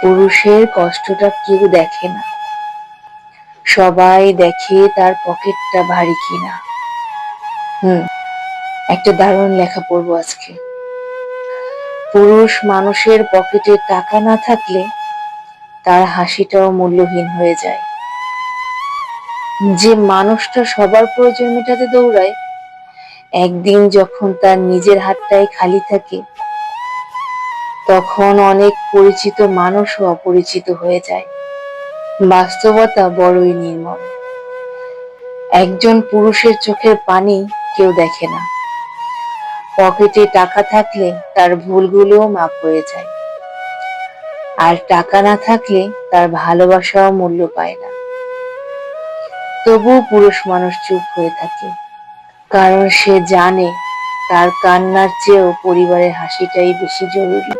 পুরুষের কষ্টটা কেউ দেখে না, সবাই দেখে তার পকেটটা ভারী কিনা। হুম একটা দারুণ লেখা পড়বো আজকে। পুরুষ মানুষের পকেটে টাকা না থাকলে তার হাসিটাও মূল্যহীন হয়ে যায়। যে মানুষটা সবার প্রয়োজন মেটাতে দৌড়ায়, একদিন যখন তার নিজের হাতটাই খালি থাকে, তখন অনেক পরিচিত মানুষও অপরিচিত হয়ে যায়। বাস্তবতা বড়ই নির্মম। একজন পুরুষের চোখের পানি কেউ দেখে না, পকেটে টাকা থাকলে তার ভুলগুলোও মাপ হয়ে যায়, আর টাকা না থাকলে তার ভালোবাসাও মূল্য পায় না। তবুও পুরুষ মানুষ চুপ হয়ে থাকে, কারণ সে জানে তার কান্নার চেয়েও পরিবারের হাসিটাই বেশি জরুরি।